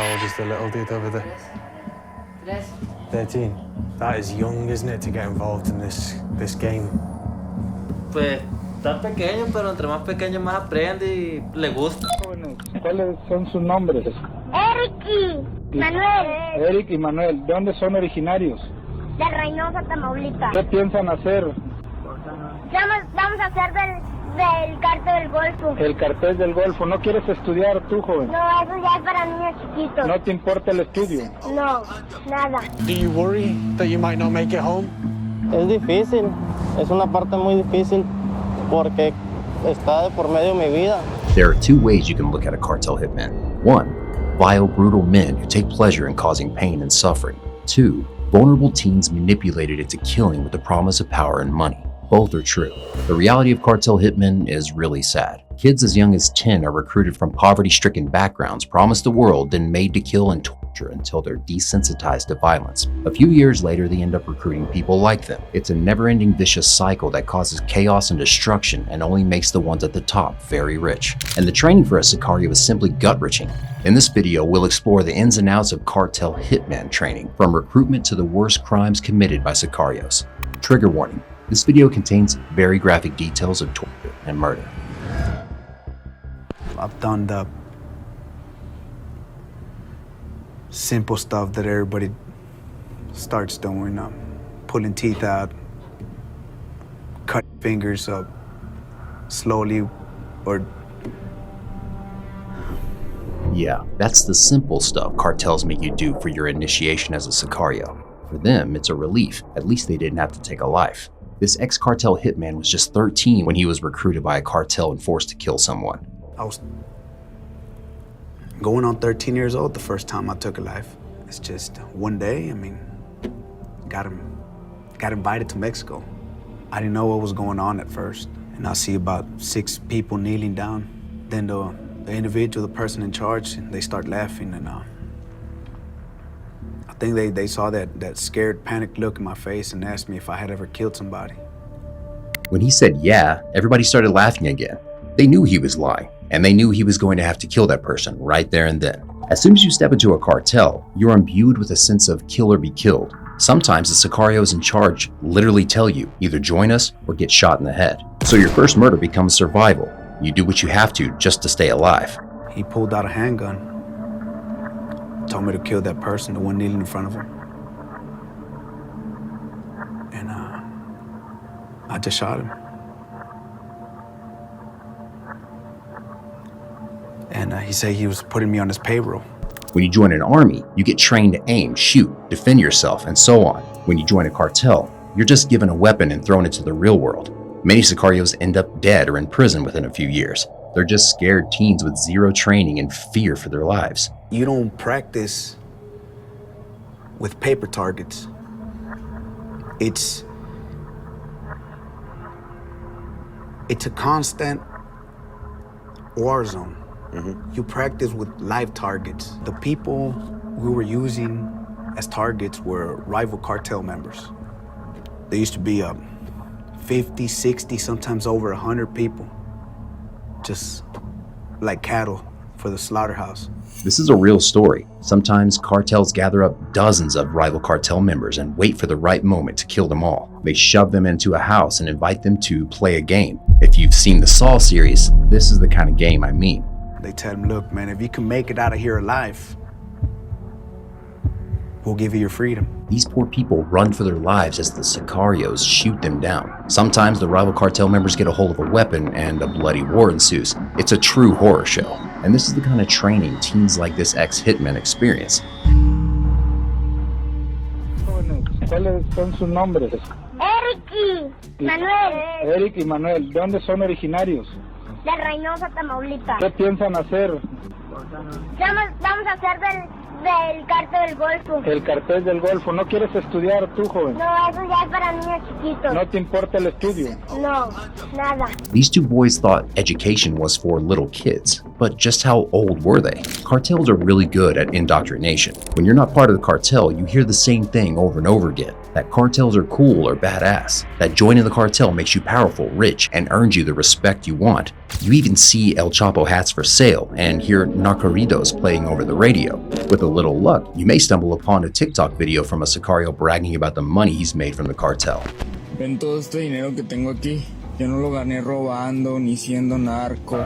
How old is the little dude over there? 13. That is young, isn't it, to get involved in this game? Pues está pequeño, pero entre más pequeño más aprende y le gusta. ¿Cuáles son sus nombres? Eric y Manuel. Eric y Manuel. ¿De dónde son originarios? De Reynosa, Tamaulipas. ¿Qué piensan hacer? Vamos a hacer del Cartel del Golfo. El Cartel del Golfo. ¿No quieres estudiar tú, joven? No, eso ya es para niños chiquitos. ¿No te importa el estudio? No, nada. Do you worry that you might not make it home? Es difícil, es una parte muy difícil porque está de por medio mi vida. There are two ways you can look at a cartel hitman. One, vile, brutal men who take pleasure in causing pain and suffering. Two, vulnerable teens manipulated into killing with the promise of power and money. Both are true. The reality of cartel hitmen is really sad. Kids as young as 10 are recruited from poverty-stricken backgrounds, promised the world, then made to kill and torture until they're desensitized to violence. A few years later, they end up recruiting people like them. It's a never-ending vicious cycle that causes chaos and destruction and only makes the ones at the top very rich. And the training for a Sicario is simply gut-wrenching. In this video, we'll explore the ins and outs of cartel hitman training, from recruitment to the worst crimes committed by Sicarios. Trigger warning. This video contains very graphic details of torture and murder. I've done the simple stuff that everybody starts doing, pulling teeth out, cutting fingers up slowly, or Yeah, that's the simple stuff cartels make you do for your initiation as a Sicario. For them, it's a relief. At least they didn't have to take a life. This ex-cartel hitman was just 13 when he was recruited by a cartel and forced to kill someone. I was going on 13 years old the first time I took a life. It's just one day, got invited to Mexico. I didn't know what was going on at first. And I see about 6 people kneeling down. Then the individual, the person in charge, they start laughing, and I think they saw that scared, panicked look in my face and asked me if I had ever killed somebody. When he said yeah, everybody started laughing again. They knew he was lying, and they knew he was going to have to kill that person right there and then. As soon as you step into a cartel, you're imbued with a sense of kill or be killed. Sometimes the Sicarios in charge literally tell you, either join us or get shot in the head. So your first murder becomes survival. You do what you have to just to stay alive. He pulled out a handgun, told me to kill that person, the one kneeling in front of him. And I just shot him. And he said he was putting me on his payroll. When you join an army, you get trained to aim, shoot, defend yourself, and so on. When you join a cartel, you're just given a weapon and thrown into the real world. Many Sicarios end up dead or in prison within a few years. They're just scared teens with zero training and fear for their lives. You don't practice with paper targets. It's a constant war zone. You practice with live targets. The people we were using as targets were rival cartel members. There used to be 50, 60, sometimes over 100 people, just like cattle for the slaughterhouse. This is a real story. Sometimes cartels gather up dozens of rival cartel members and wait for the right moment to kill them all. They shove them into a house and invite them to play a game. If you've seen the Saw series, this is the kind of game I mean. They tell him, look, man, if you can make it out of here alive, we'll give you your freedom. These poor people run for their lives as the Sicarios shoot them down. Sometimes the rival cartel members get a hold of a weapon and a bloody war ensues. It's a true horror show. And this is the kind of training teens like this ex-hitman experience. ¿Cuáles son sus nombres? Eric y Manuel. Eric y Manuel. ¿De dónde son originarios? De Reynosa, Tamaulipas. ¿Qué piensan hacer? Vamos a hacer del Cartel del Golfo. El Cartel del Golfo. ¿No quieres estudiar tú, joven? No, eso ya es para niños chiquitos. ¿No te importa el estudio? No, nada. These two boys thought education was for little kids. But just how old were they? Cartels are really good at indoctrination. When you're not part of the cartel, you hear the same thing over and over again. That cartels are cool or badass. That joining the cartel makes you powerful, rich, and earns you the respect you want. You even see El Chapo hats for sale and hear narcorridos playing over the radio. With a little luck, you may stumble upon a TikTok video from a sicario bragging about the money he's made from the cartel. Ven todo este dinero que tengo aquí. Yo no lo gané robando ni siendo narco.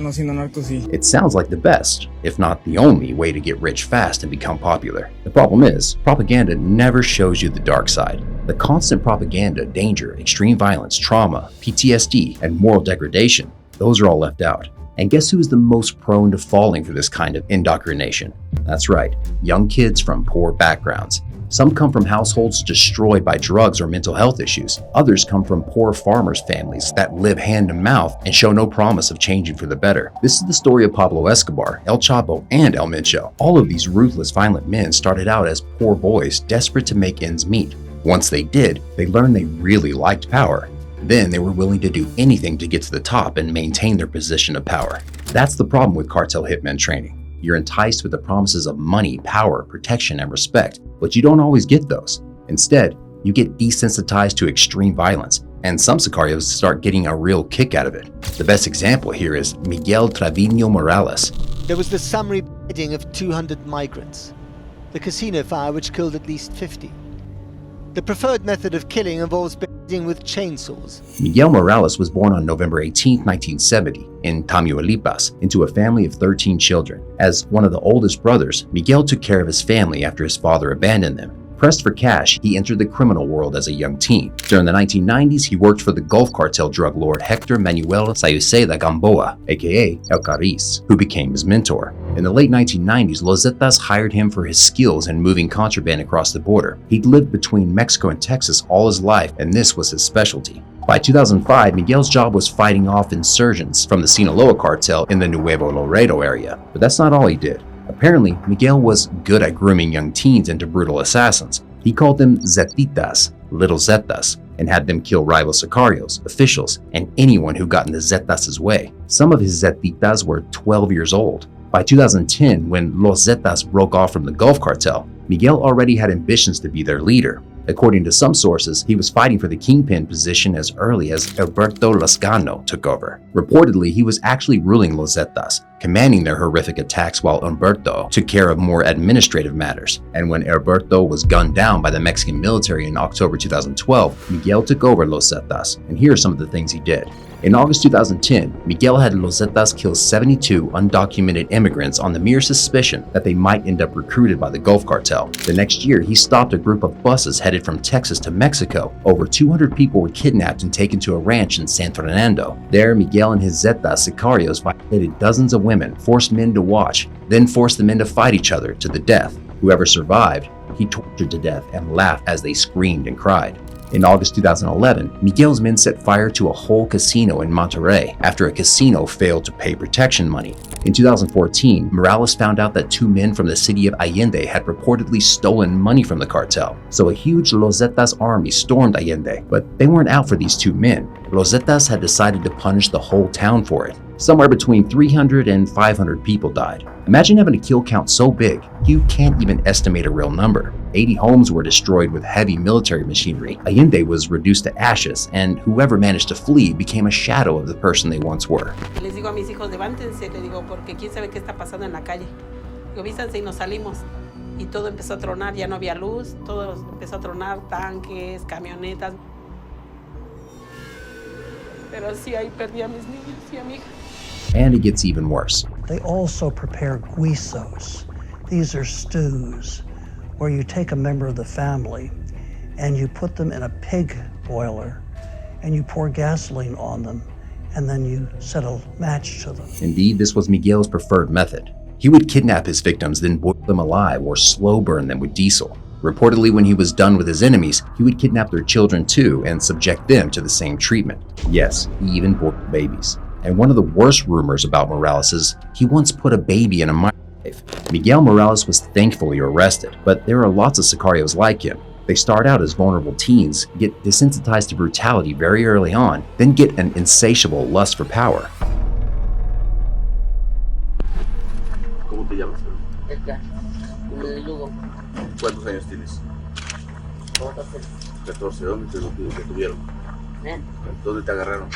No, siendo narco sí. It sounds like the best, if not the only, way to get rich fast and become popular. The problem is, propaganda never shows you the dark side. The constant propaganda, danger, extreme violence, trauma, PTSD, and moral degradation, those are all left out. And guess who is the most prone to falling for this kind of indoctrination? That's right, young kids from poor backgrounds. Some come from households destroyed by drugs or mental health issues. Others come from poor farmers' families that live hand to mouth and show no promise of changing for the better. This is the story of Pablo Escobar, El Chapo, and El Mencho. All of these ruthless, violent men started out as poor boys desperate to make ends meet. Once they did, they learned they really liked power. Then they were willing to do anything to get to the top and maintain their position of power. That's the problem with cartel hitman training. You're enticed with the promises of money, power, protection, and respect, but you don't always get those. Instead, you get desensitized to extreme violence, and some sicarios start getting a real kick out of it. The best example here is Miguel Morales. There was the summary beheading of 200 migrants, the casino fire which killed at least 50. The preferred method of killing involves beheading with chainsaws. Miguel Morales was born on November 18, 1970, in Tamaulipas, into a family of 13 children. As one of the oldest brothers, Miguel took care of his family after his father abandoned them. Pressed for cash, he entered the criminal world as a young teen. During the 1990s, he worked for the Gulf Cartel drug lord Hector Manuel Sayuceda Gamboa, aka El Cariz, who became his mentor. In the late 1990s, Los Zetas hired him for his skills in moving contraband across the border. He'd lived between Mexico and Texas all his life, and this was his specialty. By 2005, Miguel's job was fighting off insurgents from the Sinaloa cartel in the Nuevo Laredo area. But that's not all he did. Apparently, Miguel was good at grooming young teens into brutal assassins. He called them Zetitas, little Zetas, and had them kill rival sicarios, officials, and anyone who got in the Zetas' way. Some of his Zetitas were 12 years old. By 2010, when Los Zetas broke off from the Gulf Cartel, Miguel already had ambitions to be their leader. According to some sources, he was fighting for the kingpin position as early as Alberto Lascano took over. Reportedly, he was actually ruling Los Zetas, commanding their horrific attacks while Alberto took care of more administrative matters. And when Alberto was gunned down by the Mexican military in October 2012, Miguel took over Los Zetas, and here are some of the things he did. In August 2010, Miguel had Los Zetas kill 72 undocumented immigrants on the mere suspicion that they might end up recruited by the Gulf Cartel. The next year, he stopped a group of buses headed from Texas to Mexico. Over 200 people were kidnapped and taken to a ranch in San Fernando. There, Miguel and his Zeta sicarios violated dozens of women, forced men to watch, then forced the men to fight each other to the death. Whoever survived, he tortured to death and laughed as they screamed and cried. In August 2011, Miguel's men set fire to a whole casino in Monterrey after a casino failed to pay protection money. In 2014, Morales found out that 2 men from the city of Allende had reportedly stolen money from the cartel. So a huge Los Zetas army stormed Allende, but they weren't out for these 2 men. Los Zetas had decided to punish the whole town for it. Somewhere between 300 and 500 people died. Imagine having a kill count so big, you can't even estimate a real number. 80 homes were destroyed with heavy military machinery. Allende was reduced to ashes, and whoever managed to flee became a shadow of the person they once were. Les digo a mis hijos, levántense, les digo, porque quién sabe qué está pasando en la calle. Digo, vístanse y nos salimos. Y todo empezó a tronar, ya no había luz, todo empezó a tronar, tanques, camionetas. Pero sí, ahí perdí a mis niños y a mi hija. And it gets even worse. They also prepare guisos. These are stews where you take a member of the family and you put them in a pig boiler and you pour gasoline on them and then you set a match to them. Indeed, this was Miguel's preferred method. He would kidnap his victims, then boil them alive or slow burn them with diesel. Reportedly, when he was done with his enemies, he would kidnap their children too and subject them to the same treatment. Yes, he even boiled babies. And one of the worst rumors about Morales is he once put a baby in a microwave. Miguel Morales was thankfully arrested, but there are lots of sicarios like him. They start out as vulnerable teens, get desensitized to brutality very early on, then get an insatiable lust for power. llamas? Edgar. De Lugo. ¿Cuántos años tienes? 14. ¿Dónde te detuvieron? ¿Dónde te agarraron?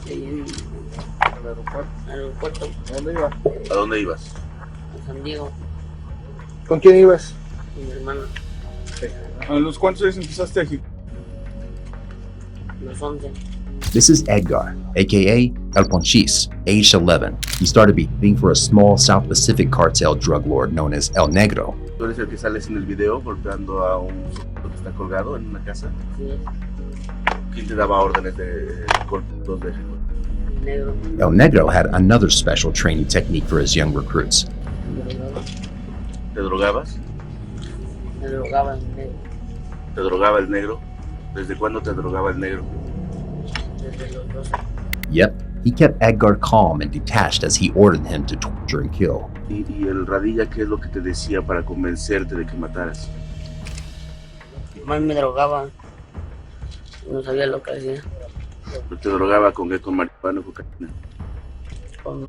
En el aeropuerto. ¿A dónde ibas? A San Diego. ¿Con quién ibas? Con mi hermana. ¿A los cuántos años empezaste aquí? Los 11. This is Edgar, aka El Ponchis, aged 11. He started behaving for a small South Pacific cartel drug lord known as El Negro. ¿Tú eres el que sales en el video golpeando a un sujeto que está colgado en una casa? Sí. ¿Quién te daba órdenes de golpeos de ejecución? Negro. El Negro had another special training technique for his young recruits. ¿Te drogabas? Me drogaba el negro. ¿Te drogaba el negro? ¿Desde cuándo te drogaba el negro? Desde los 12. Yep, he kept Edgar calm and detached as he ordered him to torture and kill. ¿Y el radilla qué es lo que te decía para convencerte de que mataras? Más me drogaba. No sabía lo que hacía. ¿Te drogaba con qué? ¿Con marihuana o cocaína? Con...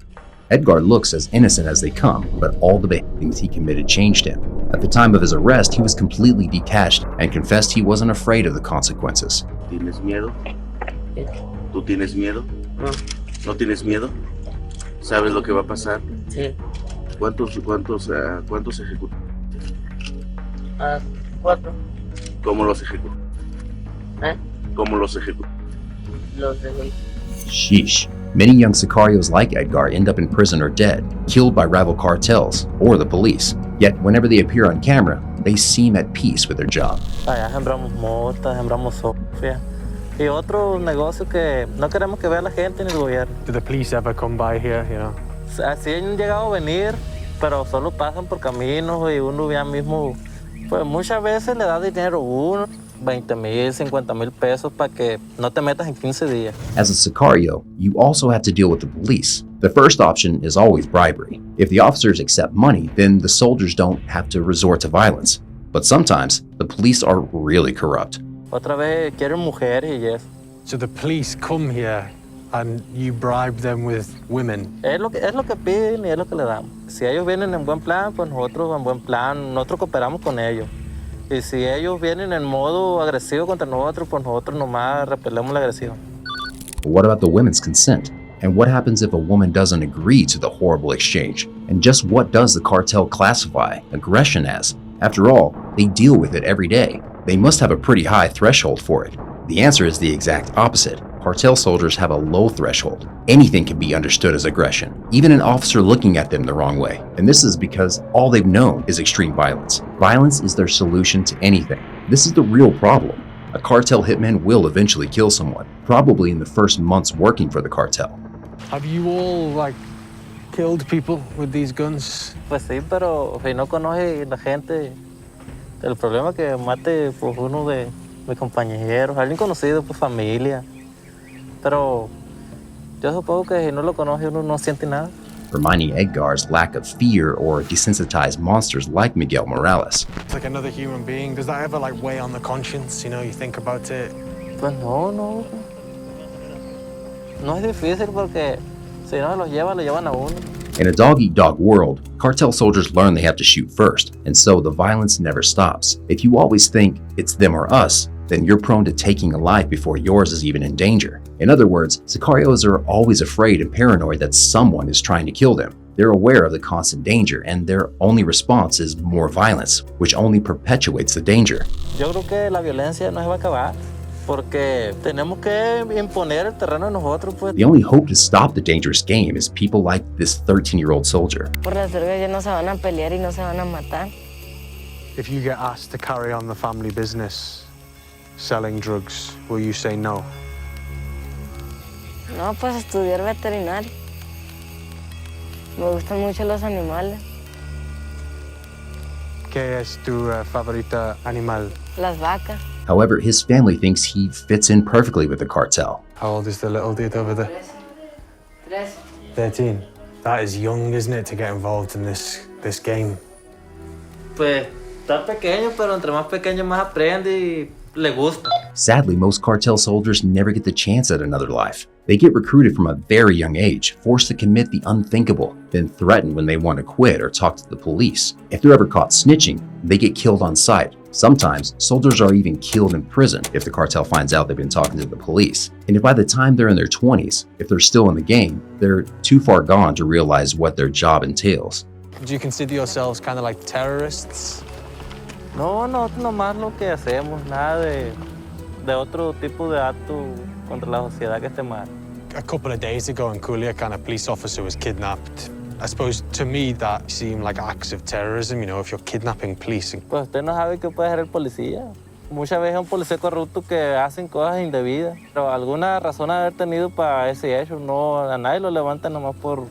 Edgar looks as innocent as they come, but all the beheadings he committed changed him. At the time of his arrest, he was completely detached and confessed he wasn't afraid of the consequences. ¿Tienes miedo? ¿Qué? ¿Tú tienes miedo? No. ¿No tienes miedo? ¿Sabes lo que va a pasar? Sí. ¿Cuántos ejecutaste? 4. ¿Cómo los ejecutaste? ¿Cómo los ejecutaste? Los de hoy. Sheesh. Many young sicarios like Edgar end up in prison or dead, killed by rival cartels or the police. Yet, whenever they appear on camera, they seem at peace with their job. Allá sembramos mota, sembramos sofia y otros negocios que no queremos que vea la gente ni el gobierno. Do the police ever come by here, you know? Así han llegado a venir, pero solo pasan por caminos y uno ya mismo, pues muchas veces le da dinero a uno, 20,000, 50,000 pesos para que no te metas en 15 días. As a sicario, you also have to deal with the police. The first option is always bribery. If the officers accept money, then the soldiers don't have to resort to violence. But sometimes, the police are really corrupt. Otra vez quieren mujeres y eso. So the police come here and you bribe them with women? Es lo que piden y es lo que le damos. Si ellos vienen en buen plan, pues nosotros en buen plan, nosotros cooperamos con ellos. Y si ellos vienen en modo agresivo contra nosotros, pues nosotros nomás repelemos la agresión. But what about the women's consent? And what happens if a woman doesn't agree to the horrible exchange? And just what does the cartel classify aggression as? After all, they deal with it every day. They must have a pretty high threshold for it. The answer is the exact opposite. Cartel soldiers have a low threshold. Anything can be understood as aggression, even an officer looking at them the wrong way. And this is because all they've known is extreme violence. Violence is their solution to anything. This is the real problem. A cartel hitman will eventually kill someone, probably in the first months working for the cartel. Have you all, killed people with these guns? Pues sí, pero si no conoce la gente, el problema es que mate pues, uno de mis compañeros, alguien conocido, pues familia. Pero yo supongo que si no lo conoce uno no siente nada. Reminding Edgar's lack of fear or desensitized monsters like Miguel Morales. It's like another human being. Does that ever weigh on the conscience? You know, you think about it. Pues no. No es difícil porque si no lo llevan a uno. In a dog-eat-dog world, cartel soldiers learn they have to shoot first, and so the violence never stops. If you always think it's them or us, then you're prone to taking a life before yours is even in danger. In other words, sicarios are always afraid and paranoid that someone is trying to kill them. They're aware of the constant danger, and their only response is more violence, which only perpetuates the danger. Yo creo que la violencia no se va a acabar, porque tenemos que imponer el terreno a nosotros, pues. The only hope to stop the dangerous game is people like this 13-year-old soldier. Por las drogas ya no se van a pelear y no se van a matar. If you get asked to carry on the family business, selling drugs, will you say no? No, pues estudiar veterinario. Me gustan mucho los animales. ¿Qué es tu favorito animal? Las vacas. However, his family thinks he fits in perfectly with the cartel. How old is the little dude over there? 13. That is young, isn't it, to get involved in this game? Pues está pequeño, pero entre más pequeño más aprende y le gusta. Sadly, most cartel soldiers never get the chance at another life. They get recruited from a very young age, forced to commit the unthinkable, then threatened when they want to quit or talk to the police. If they're ever caught snitching, they get killed on sight. Sometimes, soldiers are even killed in prison if the cartel finds out they've been talking to the police. And if by the time they're in their 20s, if they're still in the game, they're too far gone to realize what their job entails. Do you consider yourselves kind of like terrorists? No, nosotros nomás lo que hacemos, nada de otro tipo de acto contra la sociedad que esté mal. A couple of days ago in Culiacan, a police officer was kidnapped. I suppose to me that seemed like acts of terrorism, you know, if you're kidnapping police. Pues usted no sabe qué puede hacer el policía. Muchas veces es un policía corrupto que hacen cosas indebidas. Pero alguna razón haber tenido para ese hecho, no, a nadie lo levanta nomás por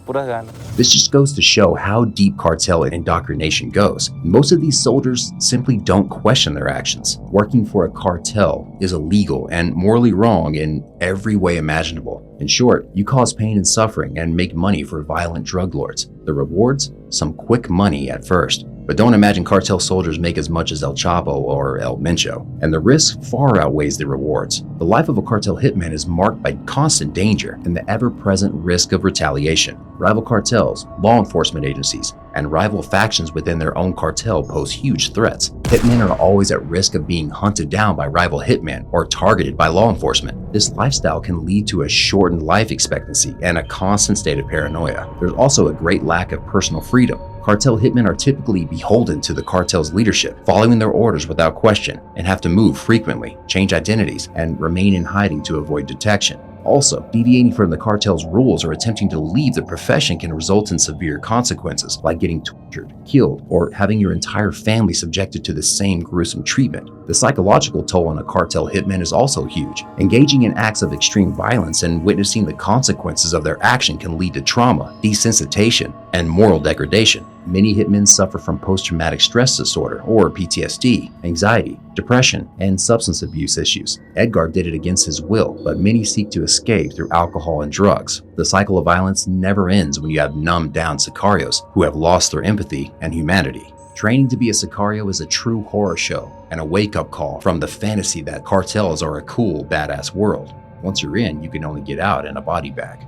puras ganas. This just goes to show how deep cartel indoctrination goes. Most of these soldiers simply don't question their actions. Working for a cartel is illegal and morally wrong in every way imaginable. In short, you cause pain and suffering and make money for violent drug lords. The rewards? Some quick money at first. But don't imagine cartel soldiers make as much as El Chapo or El Mencho. And the risk far outweighs the rewards. The life of a cartel hitman is marked by constant danger and the ever-present risk of retaliation. Rival cartels, law enforcement agencies, and rival factions within their own cartel pose huge threats. Hitmen are always at risk of being hunted down by rival hitmen or targeted by law enforcement. This lifestyle can lead to a shortened life expectancy and a constant state of paranoia. There's also a great lack of personal freedom. Cartel hitmen are typically beholden to the cartel's leadership, following their orders without question, and have to move frequently, change identities, and remain in hiding to avoid detection. Also, deviating from the cartel's rules or attempting to leave the profession can result in severe consequences, like getting tortured, killed, or having your entire family subjected to the same gruesome treatment. The psychological toll on a cartel hitman is also huge. Engaging in acts of extreme violence and witnessing the consequences of their action can lead to trauma, desensitization, and moral degradation. Many hitmen suffer from post-traumatic stress disorder, or PTSD, anxiety, depression, and substance abuse issues. Edgar did it against his will, but many seek to escape through alcohol and drugs. The cycle of violence never ends when you have numbed down sicarios who have lost their empathy and humanity. Training to be a sicario is a true horror show and a wake-up call from the fantasy that cartels are a cool, badass world. Once you're in, you can only get out in a body bag.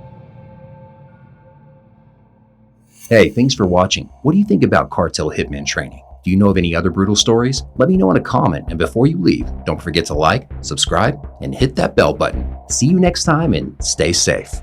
Hey, thanks for watching. What do you think about cartel hitman training? Do you know of any other brutal stories? Let me know in a comment, and before you leave, don't forget to like, subscribe, and hit that bell button. See you next time, and stay safe.